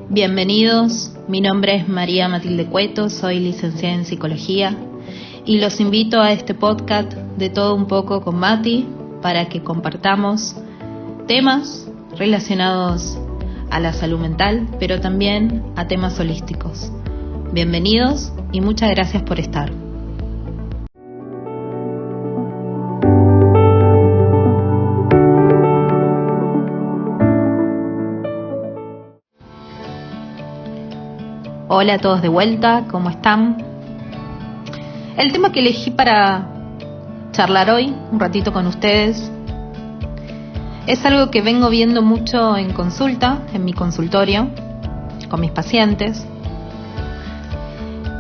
Bienvenidos, mi nombre es María Matilde Cueto, soy licenciada en Psicología y los invito a este podcast de todo un poco con Mati para que compartamos temas relacionados a la salud mental, pero también a temas holísticos. Bienvenidos y muchas gracias por estar. Hola a todos de vuelta, ¿cómo están? El tema que elegí para charlar hoy, un ratito con ustedes, es algo que vengo viendo mucho en consulta, en mi consultorio, con mis pacientes.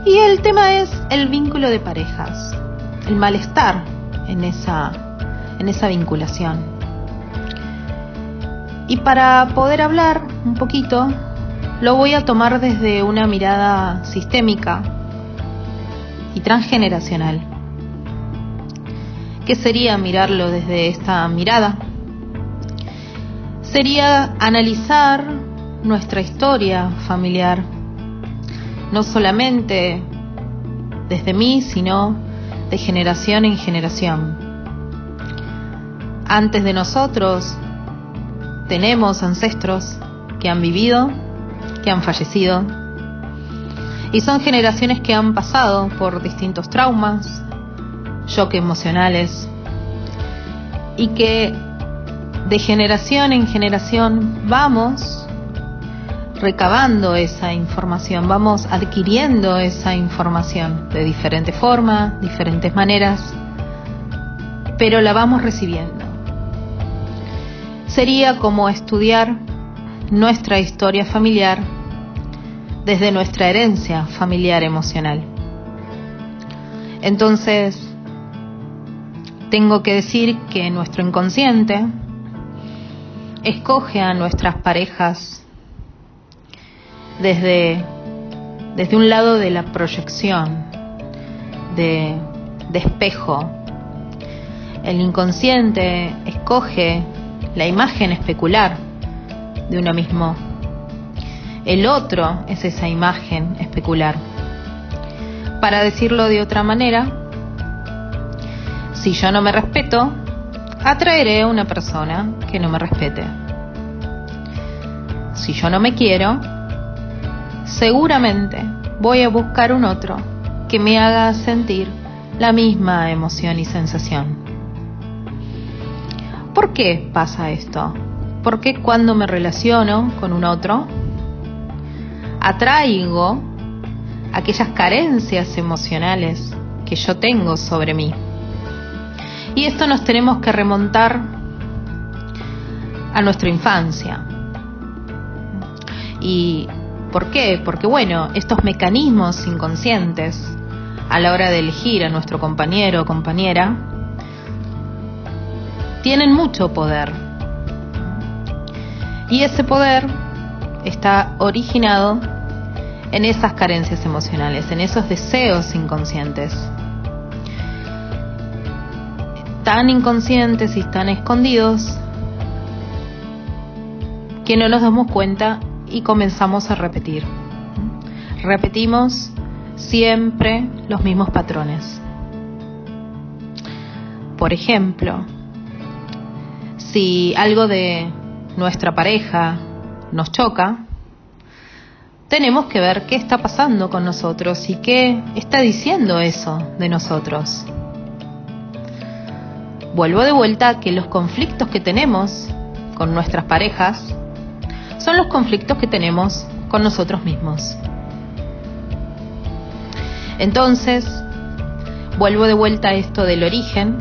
Y el tema es el vínculo de parejas, el malestar en esa vinculación. Y para poder hablar un poquito, lo voy a tomar desde una mirada sistémica y transgeneracional. ¿Qué sería mirarlo desde esta mirada? Sería analizar nuestra historia familiar, no solamente desde mí, sino de generación en generación. Antes de nosotros tenemos ancestros que han vivido, que han fallecido, y son generaciones que han pasado por distintos traumas, choques emocionales, y que de generación en generación vamos recabando esa información, vamos adquiriendo esa información de diferente forma, diferentes maneras, pero la vamos recibiendo. Sería como estudiar nuestra historia familiar desde nuestra herencia familiar emocional. Entonces, tengo que decir que nuestro inconsciente escoge a nuestras parejas desde un lado de la proyección, de espejo. El inconsciente escoge la imagen especular de uno mismo. El otro es esa imagen especular. Para decirlo de otra manera, si yo no me respeto, atraeré a una persona que no me respete. Si yo no me quiero, seguramente voy a buscar un otro que me haga sentir la misma emoción y sensación. ¿Por qué pasa esto? Porque cuando me relaciono con un otro, atraigo aquellas carencias emocionales que yo tengo sobre mí. Y esto nos tenemos que remontar a nuestra infancia. ¿Y por qué? Porque estos mecanismos inconscientes a la hora de elegir a nuestro compañero o compañera tienen mucho poder. Y ese poder está originado en esas carencias emocionales, en esos deseos inconscientes. Tan inconscientes y tan escondidos que no nos damos cuenta y comenzamos a repetir. Repetimos siempre los mismos patrones. Por ejemplo, si algo de nuestra pareja nos choca, tenemos que ver qué está pasando con nosotros y qué está diciendo eso de nosotros. Vuelvo de vuelta que los conflictos que tenemos con nuestras parejas son los conflictos que tenemos con nosotros mismos. Entonces, vuelvo de vuelta a esto del origen,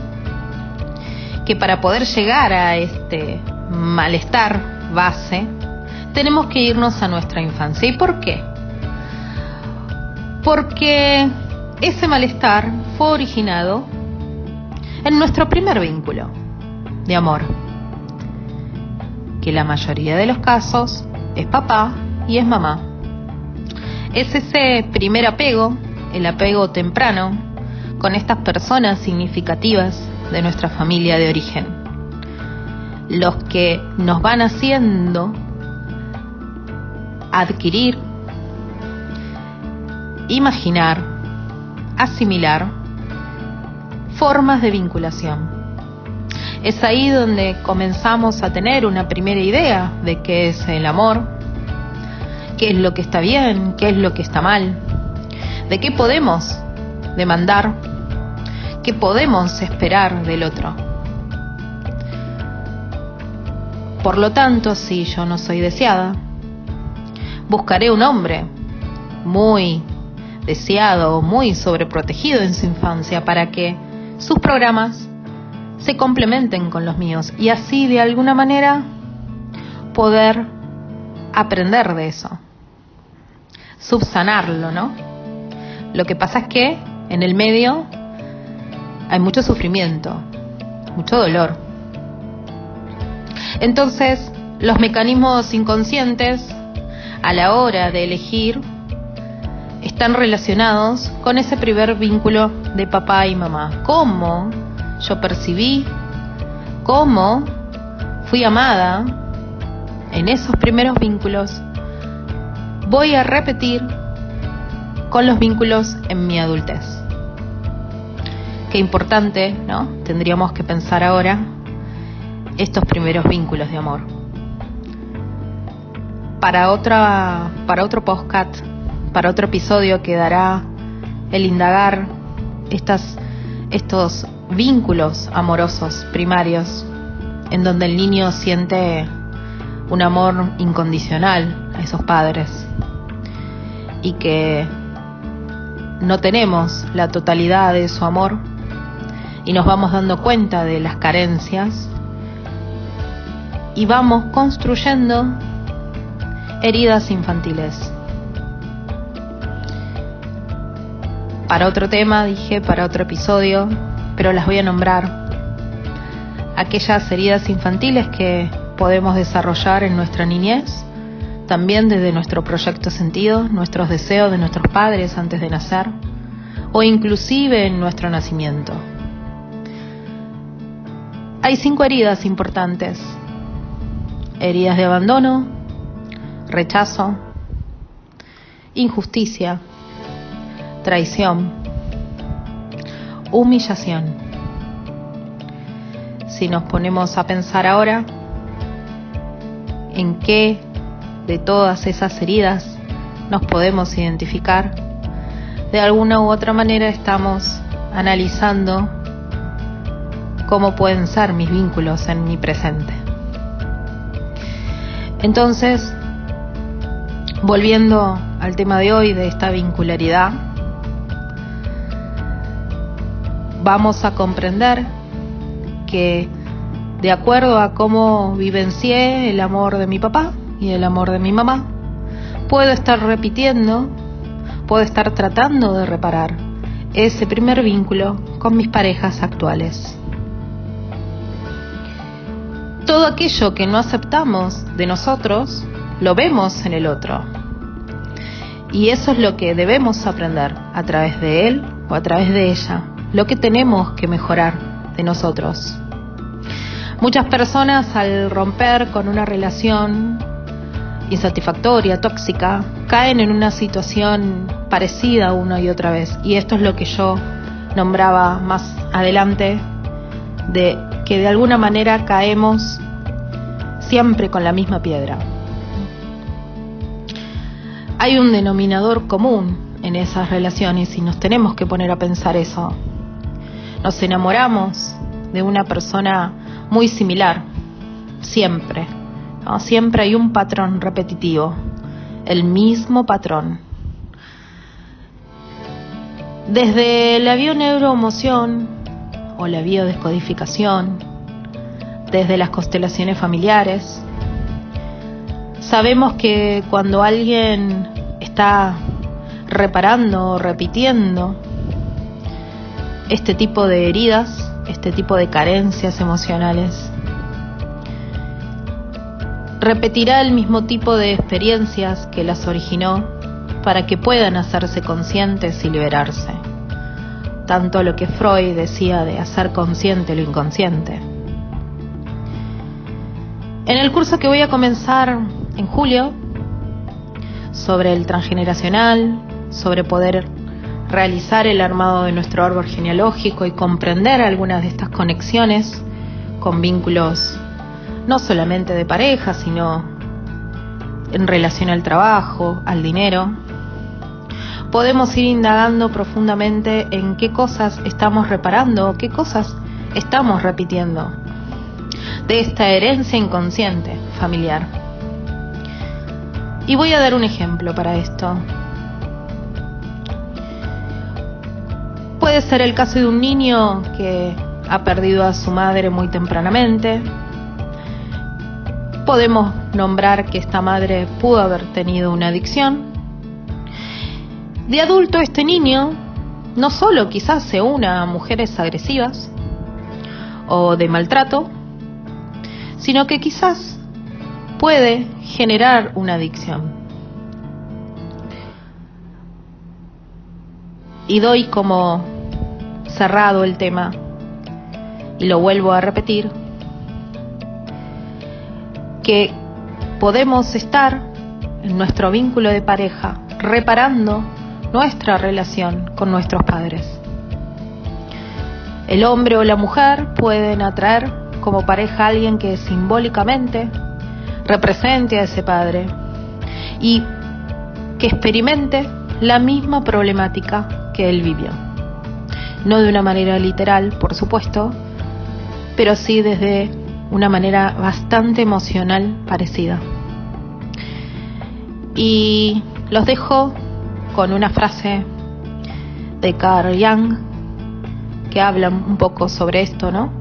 que para poder llegar a este malestar base, tenemos que irnos a nuestra infancia. ¿Y por qué? Porque ese malestar fue originado en nuestro primer vínculo de amor, que la mayoría de los casos es papá y es mamá. Es ese primer apego, el apego temprano, con estas personas significativas de nuestra familia de origen, los que nos van haciendo adquirir, imaginar, asimilar formas de vinculación. Es ahí donde comenzamos a tener una primera idea de qué es el amor, qué es lo que está bien, qué es lo que está mal, de qué podemos demandar, qué podemos esperar del otro. Por lo tanto, si yo no soy deseada, buscaré un hombre muy deseado, muy sobreprotegido en su infancia para que sus programas se complementen con los míos y así de alguna manera poder aprender de eso, subsanarlo, ¿no? Lo que pasa es que en el medio hay mucho sufrimiento, mucho dolor. Entonces, los mecanismos inconscientes a la hora de elegir están relacionados con ese primer vínculo de papá y mamá. Cómo yo percibí, cómo fui amada en esos primeros vínculos, voy a repetir con los vínculos en mi adultez. Qué importante, ¿no? Tendríamos que pensar ahora estos primeros vínculos de amor. Para otro podcast, para otro episodio quedará el indagar estos vínculos amorosos primarios en donde el niño siente un amor incondicional a esos padres y que no tenemos la totalidad de su amor y nos vamos dando cuenta de las carencias y vamos construyendo heridas infantiles. Para otro tema, dije, para otro episodio, pero las voy a nombrar. Aquellas heridas infantiles que podemos desarrollar en nuestra niñez, también desde nuestro proyecto sentido, nuestros deseos de nuestros padres antes de nacer, o inclusive en nuestro nacimiento. Hay 5 heridas importantes. Heridas de abandono, rechazo, injusticia, traición, humillación. Si nos ponemos a pensar ahora en qué de todas esas heridas nos podemos identificar, de alguna u otra manera estamos analizando cómo pueden ser mis vínculos en mi presente. Entonces, volviendo al tema de hoy, de esta vincularidad, vamos a comprender que de acuerdo a cómo vivencié el amor de mi papá y el amor de mi mamá, puedo estar repitiendo, puedo estar tratando de reparar ese primer vínculo con mis parejas actuales. Todo aquello que no aceptamos de nosotros, lo vemos en el otro. Y eso es lo que debemos aprender a través de él o a través de ella, lo que tenemos que mejorar de nosotros. Muchas personas al romper con una relación insatisfactoria, tóxica, caen en una situación parecida una y otra vez. Y esto es lo que yo nombraba más adelante, de que de alguna manera caemos siempre con la misma piedra. Hay un denominador común en esas relaciones y nos tenemos que poner a pensar eso. Nos enamoramos de una persona muy similar, siempre, ¿no? Siempre hay un patrón repetitivo, el mismo patrón. Desde la bioneuroemoción o la biodescodificación, desde las constelaciones familiares, sabemos que cuando alguien está reparando o repitiendo este tipo de heridas, este tipo de carencias emocionales, repetirá el mismo tipo de experiencias que las originó para que puedan hacerse conscientes y liberarse. Tanto lo que Freud decía de hacer consciente lo inconsciente. En el curso que voy a comenzar en julio, sobre el transgeneracional, sobre poder realizar el armado de nuestro árbol genealógico y comprender algunas de estas conexiones con vínculos no solamente de pareja, sino en relación al trabajo, al dinero. Podemos ir indagando profundamente en qué cosas estamos reparando, qué cosas estamos repitiendo de esta herencia inconsciente familiar. Y voy a dar un ejemplo para esto. Puede ser el caso de un niño que ha perdido a su madre muy tempranamente. Podemos nombrar que esta madre pudo haber tenido una adicción. De adulto, este niño no solo quizás se una a mujeres agresivas o de maltrato, sino que quizás puede generar una adicción. Y doy como cerrado el tema, y lo vuelvo a repetir, que podemos estar en nuestro vínculo de pareja reparando nuestra relación con nuestros padres. El hombre o la mujer pueden atraer como pareja a alguien que simbólicamente represente a ese padre y que experimente la misma problemática que él vivió. No de una manera literal, por supuesto, pero sí desde una manera bastante emocional parecida. Y los dejo con una frase de Carl Jung que habla un poco sobre esto, ¿no?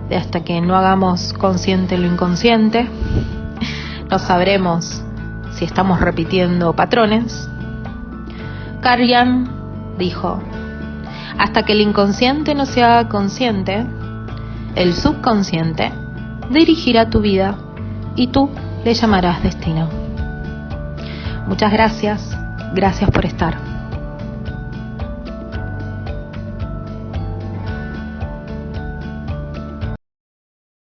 De hasta que no hagamos consciente lo inconsciente, no sabremos si estamos repitiendo patrones. Carl Jung dijo: hasta que el inconsciente no se haga consciente, el subconsciente dirigirá tu vida y tú le llamarás destino. Muchas gracias por estar.